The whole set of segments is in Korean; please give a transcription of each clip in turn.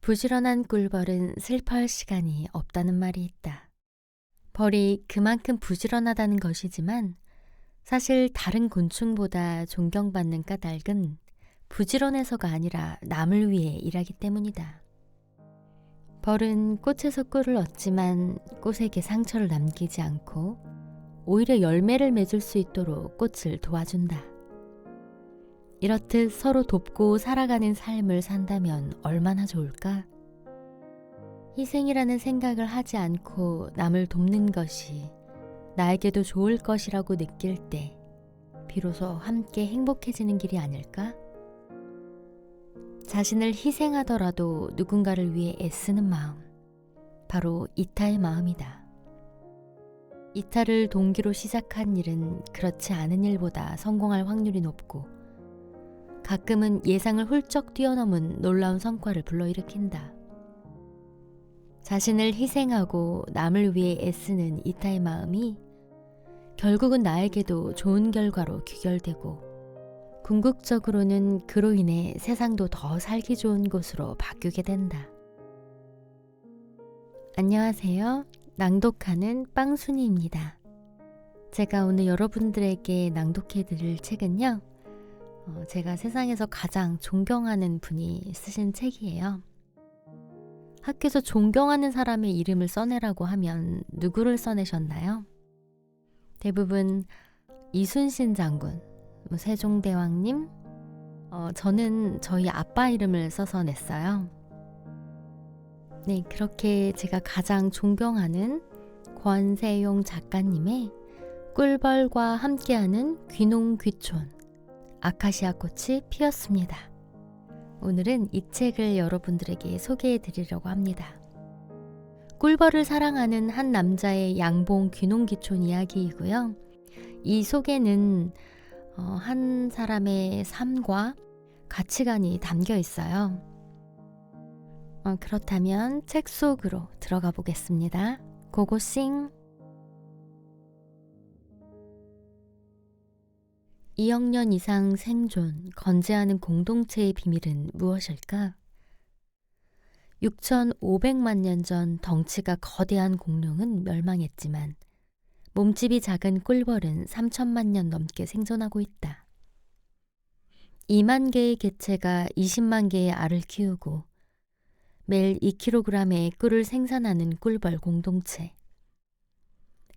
부지런한 꿀벌은 슬퍼할 시간이 없다는 말이 있다. 벌이 그만큼 부지런하다는 것이지만 사실 다른 곤충보다 존경받는 까닭은 부지런해서가 아니라 남을 위해 일하기 때문이다. 벌은 꽃에서 꿀을 얻지만 꽃에게 상처를 남기지 않고 오히려 열매를 맺을 수 있도록 꽃을 도와준다. 이렇듯 서로 돕고 살아가는 삶을 산다면 얼마나 좋을까? 희생이라는 생각을 하지 않고 남을 돕는 것이 나에게도 좋을 것이라고 느낄 때 비로소 함께 행복해지는 길이 아닐까? 자신을 희생하더라도 누군가를 위해 애쓰는 마음, 바로 이타의 마음이다. 이타를 동기로 시작한 일은 그렇지 않은 일보다 성공할 확률이 높고 가끔은 예상을 훌쩍 뛰어넘은 놀라운 성과를 불러일으킨다. 자신을 희생하고 남을 위해 애쓰는 이타의 마음이 결국은 나에게도 좋은 결과로 귀결되고 궁극적으로는 그로 인해 세상도 더 살기 좋은 곳으로 바뀌게 된다. 안녕하세요. 낭독하는 빵순이입니다. 제가 오늘 여러분들에게 낭독해 드릴 책은요. 제가 세상에서 가장 존경하는 분이 쓰신 책이에요. 학교에서 존경하는 사람의 이름을 써내라고 하면 누구를 써내셨나요? 대부분 이순신 장군, 세종대왕님, 저는 저희 아빠 이름을 써서 냈어요. 네, 그렇게 제가 가장 존경하는 권세용 작가님의 꿀벌과 함께하는 귀농귀촌, 아카시아 꽃이 피었습니다. 오늘은 이 책을 여러분들에게 소개해 드리려고 합니다. 꿀벌을 사랑하는 한 남자의 양봉 귀농귀촌 이야기이고요. 이 속에는 한 사람의 삶과 가치관이 담겨 있어요. 그렇다면 책 속으로 들어가 보겠습니다. 고고싱! 2억 년 이상 생존, 건재하는 공동체의 비밀은 무엇일까? 6,500만 년 전 덩치가 거대한 공룡은 멸망했지만 몸집이 작은 꿀벌은 3천만 년 넘게 생존하고 있다. 2만 개의 개체가 20만 개의 알을 키우고 매일 2kg의 꿀을 생산하는 꿀벌 공동체.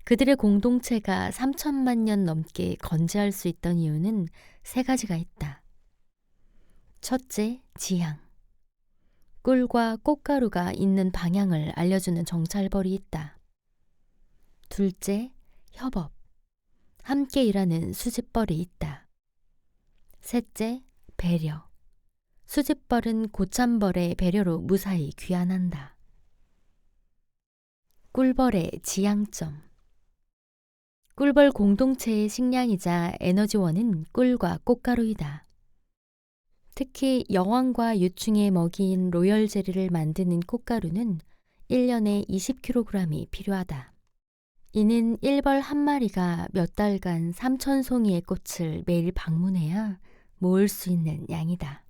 그들의 공동체가 3천만 년 넘게 건재할 수 있던 이유는 세 가지가 있다. 첫째, 지향. 꿀과 꽃가루가 있는 방향을 알려주는 정찰벌이 있다. 둘째, 협업. 함께 일하는 수집벌이 있다. 셋째, 배려. 수집벌은 고참벌의 배려로 무사히 귀환한다. 꿀벌의 지향점. 꿀벌 공동체의 식량이자 에너지원은 꿀과 꽃가루이다. 특히 여왕과 유충의 먹이인 로열제리를 만드는 꽃가루는 1년에 20kg이 필요하다. 이는 1벌 한 마리가 몇 달간 3,000송이의 꽃을 매일 방문해야 모을 수 있는 양이다.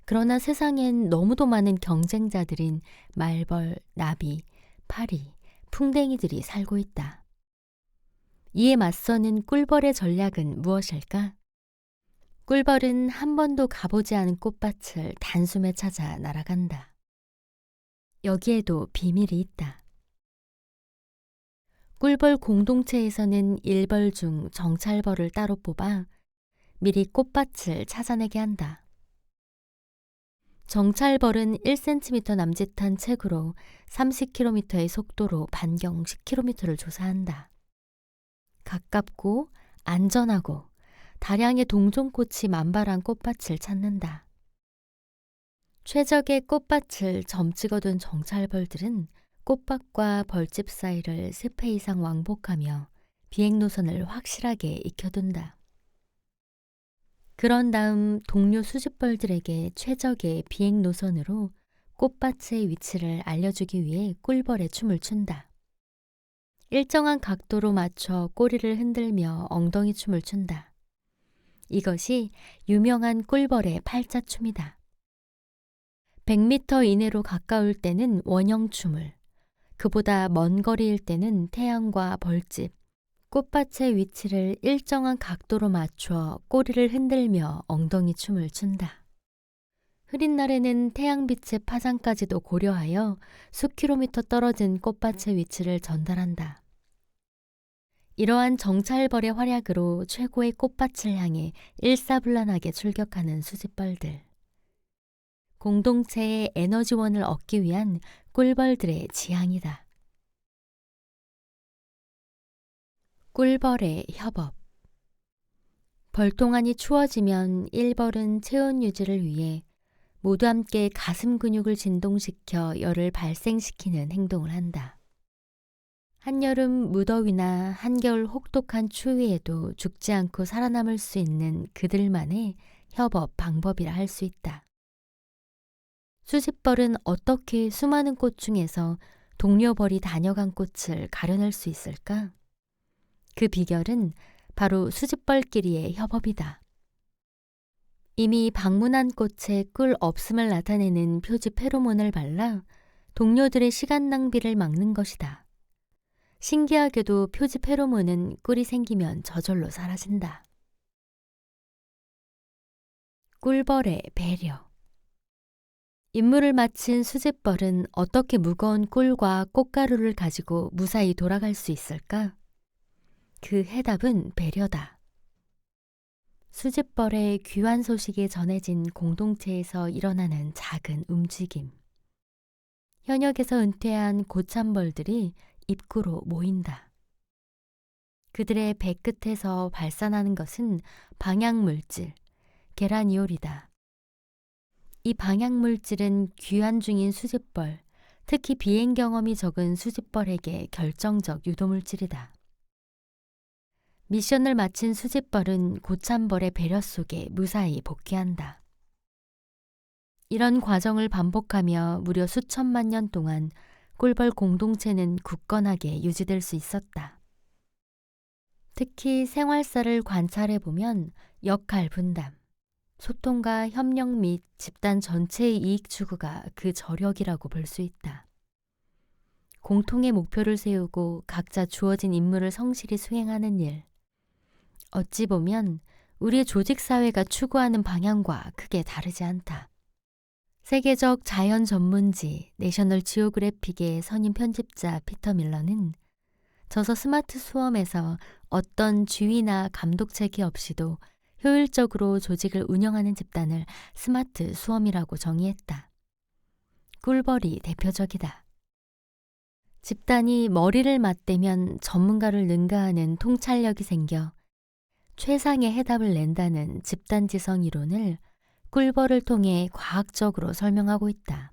그러나 세상엔 너무도 많은 경쟁자들인 말벌, 나비, 파리, 풍뎅이들이 살고 있다. 이에 맞서는 꿀벌의 전략은 무엇일까? 꿀벌은 한 번도 가보지 않은 꽃밭을 단숨에 찾아 날아간다. 여기에도 비밀이 있다. 꿀벌 공동체에서는 1벌 중 정찰벌을 따로 뽑아 미리 꽃밭을 찾아내게 한다. 정찰벌은 1cm 남짓한 책으로 30km의 속도로 반경 10km를 조사한다. 가깝고 안전하고 다량의 동종꽃이 만발한 꽃밭을 찾는다. 최적의 꽃밭을 점 찍어둔 정찰벌들은 꽃밭과 벌집 사이를 10회 이상 왕복하며 비행노선을 확실하게 익혀둔다. 그런 다음 동료 수집벌들에게 최적의 비행노선으로 꽃밭의 위치를 알려주기 위해 꿀벌의 춤을 춘다. 일정한 각도로 맞춰 꼬리를 흔들며 엉덩이 춤을 춘다. 이것이 유명한 꿀벌의 팔자춤이다. 100m 이내로 가까울 때는 원형추물, 그보다 먼 거리일 때는 태양과 벌집, 꽃밭의 위치를 일정한 각도로 맞춰 꼬리를 흔들며 엉덩이 춤을 춘다. 흐린 날에는 태양빛의 파장까지도 고려하여 수킬로미터 떨어진 꽃밭의 위치를 전달한다. 이러한 정찰벌의 활약으로 최고의 꽃밭을 향해 일사불란하게 출격하는 수집벌들. 공동체의 에너지원을 얻기 위한 꿀벌들의 지향이다. 꿀벌의 협업. 벌통안이 추워지면 1벌은 체온 유지를 위해 모두 함께 가슴 근육을 진동시켜 열을 발생시키는 행동을 한다. 한여름 무더위나 한겨울 혹독한 추위에도 죽지 않고 살아남을 수 있는 그들만의 협업 방법이라 할 수 있다. 수집벌은 어떻게 수많은 꽃 중에서 동료벌이 다녀간 꽃을 가려낼 수 있을까? 그 비결은 바로 수집벌끼리의 협업이다. 이미 방문한 꽃에 꿀 없음을 나타내는 표지 페로몬을 발라 동료들의 시간 낭비를 막는 것이다. 신기하게도 표지 페로몬은 꿀이 생기면 저절로 사라진다. 꿀벌의 배려. 임무를 마친 수집벌은 어떻게 무거운 꿀과 꽃가루를 가지고 무사히 돌아갈 수 있을까? 그 해답은 배려다. 수집벌의 귀환 소식이 전해진 공동체에서 일어나는 작은 움직임. 현역에서 은퇴한 고참벌들이 입구로 모인다. 그들의 배끝에서 발산하는 것은 방향물질, 게라니올이다. 이 방향물질은 귀환 중인 수집벌, 특히 비행 경험이 적은 수집벌에게 결정적 유도물질이다. 미션을 마친 수집벌은 고참벌의 배려 속에 무사히 복귀한다. 이런 과정을 반복하며 무려 수천만 년 동안 꿀벌 공동체는 굳건하게 유지될 수 있었다. 특히 생활사를 관찰해보면 역할 분담, 소통과 협력 및 집단 전체의 이익 추구가 그 저력이라고 볼 수 있다. 공통의 목표를 세우고 각자 주어진 임무를 성실히 수행하는 일. 어찌 보면 우리의 조직사회가 추구하는 방향과 크게 다르지 않다. 세계적 자연 전문지 내셔널 지오그래픽의 선임 편집자 피터 밀러는 저서 스마트 수험에서 어떤 지휘나 감독체계 없이도 효율적으로 조직을 운영하는 집단을 스마트 수험이라고 정의했다. 꿀벌이 대표적이다. 집단이 머리를 맞대면 전문가를 능가하는 통찰력이 생겨 최상의 해답을 낸다는 집단지성 이론을 꿀벌을 통해 과학적으로 설명하고 있다.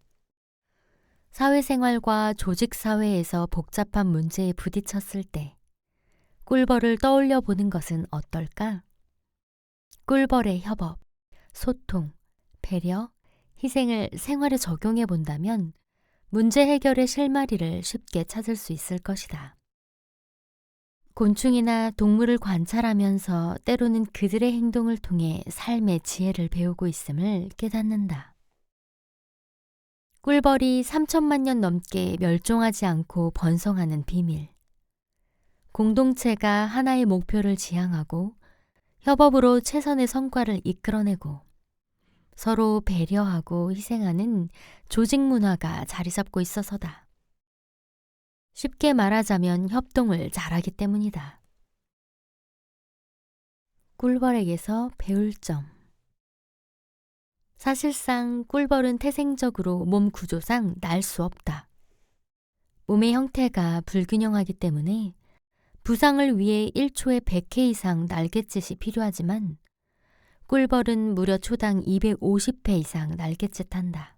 사회생활과 조직사회에서 복잡한 문제에 부딪혔을 때 꿀벌을 떠올려 보는 것은 어떨까? 꿀벌의 협업, 소통, 배려, 희생을 생활에 적용해 본다면 문제 해결의 실마리를 쉽게 찾을 수 있을 것이다. 곤충이나 동물을 관찰하면서 때로는 그들의 행동을 통해 삶의 지혜를 배우고 있음을 깨닫는다. 꿀벌이 3천만 년 넘게 멸종하지 않고 번성하는 비밀. 공동체가 하나의 목표를 지향하고 협업으로 최선의 성과를 이끌어내고 서로 배려하고 희생하는 조직 문화가 자리 잡고 있어서다. 쉽게 말하자면 협동을 잘하기 때문이다. 꿀벌에게서 배울 점. 사실상 꿀벌은 태생적으로 몸 구조상 날 수 없다. 몸의 형태가 불균형하기 때문에 부상을 위해 1초에 100회 이상 날갯짓이 필요하지만 꿀벌은 무려 초당 250회 이상 날갯짓한다.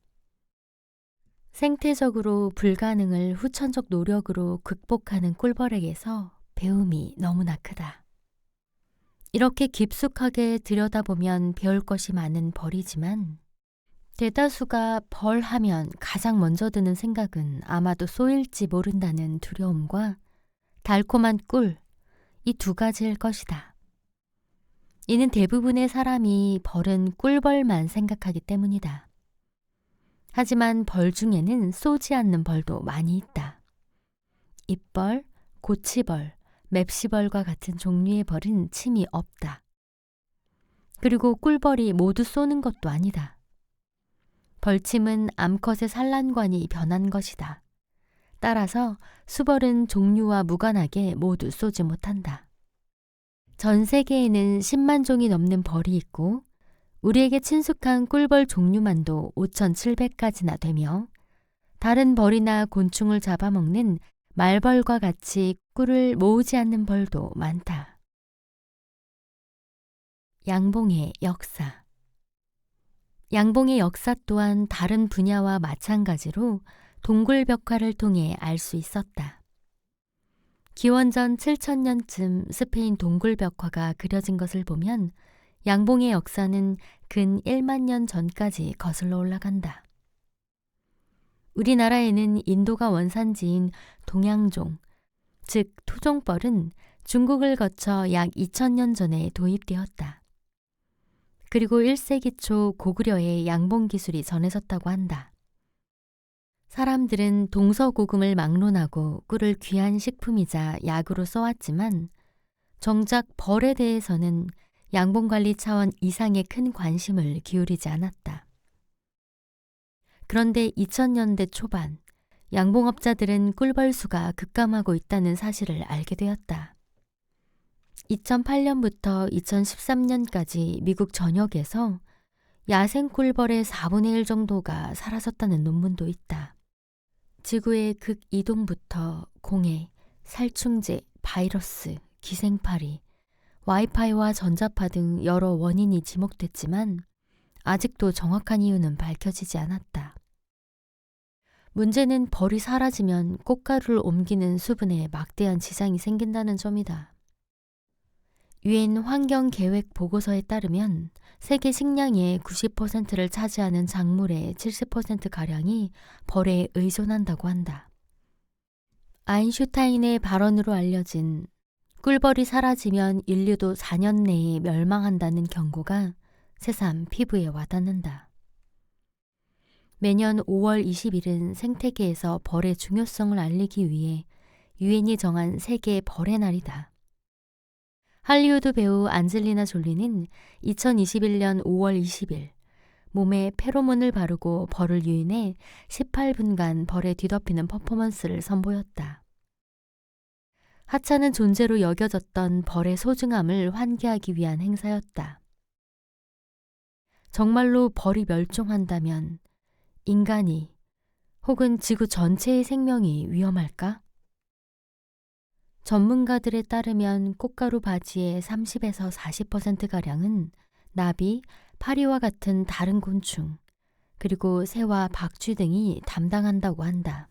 생태적으로 불가능을 후천적 노력으로 극복하는 꿀벌에게서 배움이 너무나 크다. 이렇게 깊숙하게 들여다보면 배울 것이 많은 벌이지만 대다수가 벌 하면 가장 먼저 드는 생각은 아마도 쏘일지 모른다는 두려움과 달콤한 꿀, 이 두 가지일 것이다. 이는 대부분의 사람이 벌은 꿀벌만 생각하기 때문이다. 하지만 벌 중에는 쏘지 않는 벌도 많이 있다. 잎벌, 고치벌, 맵시벌과 같은 종류의 벌은 침이 없다. 그리고 꿀벌이 모두 쏘는 것도 아니다. 벌침은 암컷의 산란관이 변한 것이다. 따라서 수벌은 종류와 무관하게 모두 쏘지 못한다. 전 세계에는 10만 종이 넘는 벌이 있고 우리에게 친숙한 꿀벌 종류만도 5,700가지나 되며 다른 벌이나 곤충을 잡아먹는 말벌과 같이 꿀을 모으지 않는 벌도 많다. 양봉의 역사. 양봉의 역사 또한 다른 분야와 마찬가지로 동굴벽화를 통해 알 수 있었다. 기원전 7,000년쯤 스페인 동굴벽화가 그려진 것을 보면 양봉의 역사는 근 1만 년 전까지 거슬러 올라간다. 우리나라에는 인도가 원산지인 동양종, 즉 토종벌은 중국을 거쳐 약 2,000년 전에 도입되었다. 그리고 1세기 초 고구려에 양봉 기술이 전해졌다고 한다. 사람들은 동서고금을 막론하고 꿀을 귀한 식품이자 약으로 써왔지만 정작 벌에 대해서는 양봉관리 차원 이상의 큰 관심을 기울이지 않았다. 그런데 2000년대 초반 양봉업자들은 꿀벌 수가 급감하고 있다는 사실을 알게 되었다. 2008년부터 2013년까지 미국 전역에서 야생 꿀벌의 4분의 1 정도가 사라졌다는 논문도 있다. 지구의 극이동부터 공해, 살충제, 바이러스, 기생파리, 와이파이와 전자파 등 여러 원인이 지목됐지만 아직도 정확한 이유는 밝혀지지 않았다. 문제는 벌이 사라지면 꽃가루를 옮기는 수분에 막대한 지장이 생긴다는 점이다. 유엔 환경계획 보고서에 따르면 세계 식량의 90%를 차지하는 작물의 70%가량이 벌에 의존한다고 한다. 아인슈타인의 발언으로 알려진 꿀벌이 사라지면 인류도 4년 내에 멸망한다는 경고가 새삼 피부에 와닿는다. 매년 5월 20일은 생태계에서 벌의 중요성을 알리기 위해 유엔이 정한 세계 벌의 날이다. 할리우드 배우 안젤리나 졸리는 2021년 5월 20일 몸에 페로몬을 바르고 벌을 유인해 18분간 벌에 뒤덮이는 퍼포먼스를 선보였다. 하찮은 존재로 여겨졌던 벌의 소중함을 환기하기 위한 행사였다. 정말로 벌이 멸종한다면 인간이 혹은 지구 전체의 생명이 위험할까? 전문가들에 따르면 꽃가루 바지의 30에서 40%가량은 나비, 파리와 같은 다른 곤충, 그리고 새와 박쥐 등이 담당한다고 한다.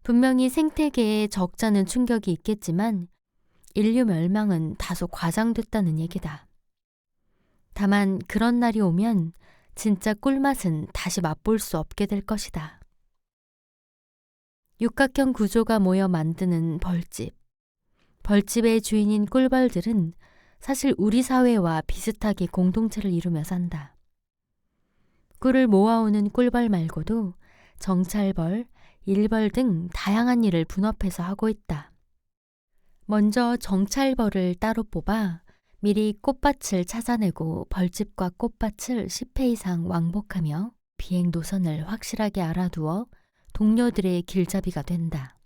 분명히 생태계에 적잖은 충격이 있겠지만 인류 멸망은 다소 과장됐다는 얘기다. 다만 그런 날이 오면 진짜 꿀맛은 다시 맛볼 수 없게 될 것이다. 육각형 구조가 모여 만드는 벌집. 벌집의 주인인 꿀벌들은 사실 우리 사회와 비슷하게 공동체를 이루며 산다. 꿀을 모아오는 꿀벌 말고도 정찰벌, 일벌 등 다양한 일을 분업해서 하고 있다. 먼저 정찰벌을 따로 뽑아 미리 꽃밭을 찾아내고 벌집과 꽃밭을 10회 이상 왕복하며 비행 노선을 확실하게 알아두어 동료들의 길잡이가 된다.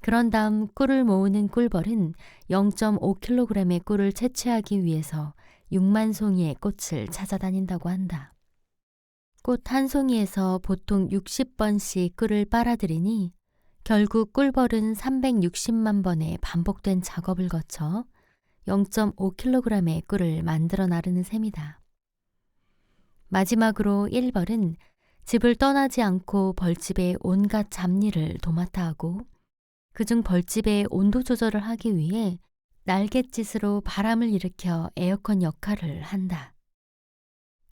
그런 다음 꿀을 모으는 꿀벌은 0.5kg의 꿀을 채취하기 위해서 6만 송이의 꽃을 찾아다닌다고 한다. 꽃 한 송이에서 보통 60번씩 꿀을 빨아들이니 결국 꿀벌은 360만 번의 반복된 작업을 거쳐 0.5kg의 꿀을 만들어 나르는 셈이다. 마지막으로 1벌은 집을 떠나지 않고 벌집의 온갖 잡일을 도맡아 하고 그중 벌집의 온도 조절을 하기 위해 날갯짓으로 바람을 일으켜 에어컨 역할을 한다.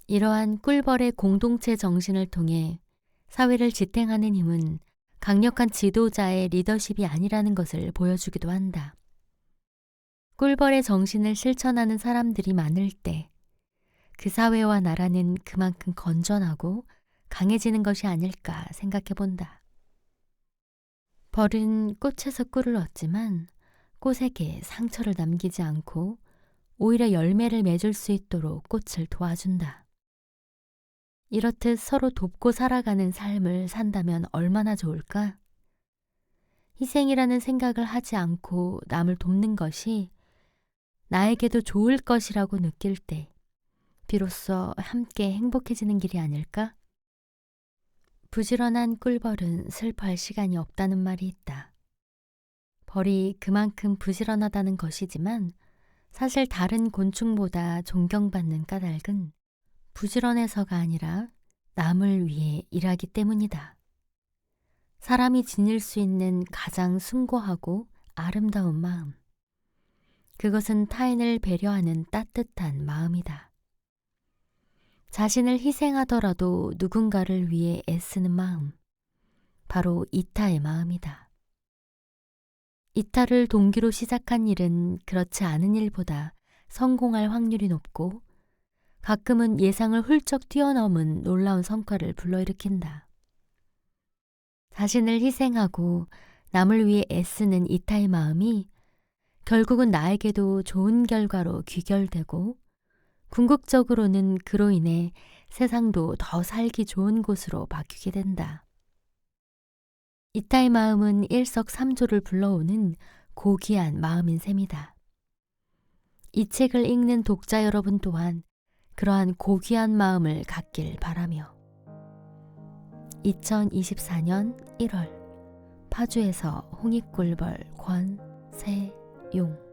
이러한 꿀벌의 공동체 정신을 통해 사회를 지탱하는 힘은 강력한 지도자의 리더십이 아니라는 것을 보여주기도 한다. 꿀벌의 정신을 실천하는 사람들이 많을 때 그 사회와 나라는 그만큼 건전하고 강해지는 것이 아닐까 생각해 본다. 벌은 꽃에서 꿀을 얻지만 꽃에게 상처를 남기지 않고 오히려 열매를 맺을 수 있도록 꽃을 도와준다. 이렇듯 서로 돕고 살아가는 삶을 산다면 얼마나 좋을까? 희생이라는 생각을 하지 않고 남을 돕는 것이 나에게도 좋을 것이라고 느낄 때 비로소 함께 행복해지는 길이 아닐까? 부지런한 꿀벌은 슬퍼할 시간이 없다는 말이 있다. 벌이 그만큼 부지런하다는 것이지만 사실 다른 곤충보다 존경받는 까닭은 부지런해서가 아니라 남을 위해 일하기 때문이다. 사람이 지닐 수 있는 가장 숭고하고 아름다운 마음. 그것은 타인을 배려하는 따뜻한 마음이다. 자신을 희생하더라도 누군가를 위해 애쓰는 마음. 바로 이타의 마음이다. 이타를 동기로 시작한 일은 그렇지 않은 일보다 성공할 확률이 높고 가끔은 예상을 훌쩍 뛰어넘은 놀라운 성과를 불러일으킨다. 자신을 희생하고 남을 위해 애쓰는 이타의 마음이 결국은 나에게도 좋은 결과로 귀결되고 궁극적으로는 그로 인해 세상도 더 살기 좋은 곳으로 바뀌게 된다. 이타의 마음은 일석삼조를 불러오는 고귀한 마음인 셈이다. 이 책을 읽는 독자 여러분 또한 그러한 고귀한 마음을 갖길 바라며 2024년 1월 파주에서 홍익꿀벌 권세용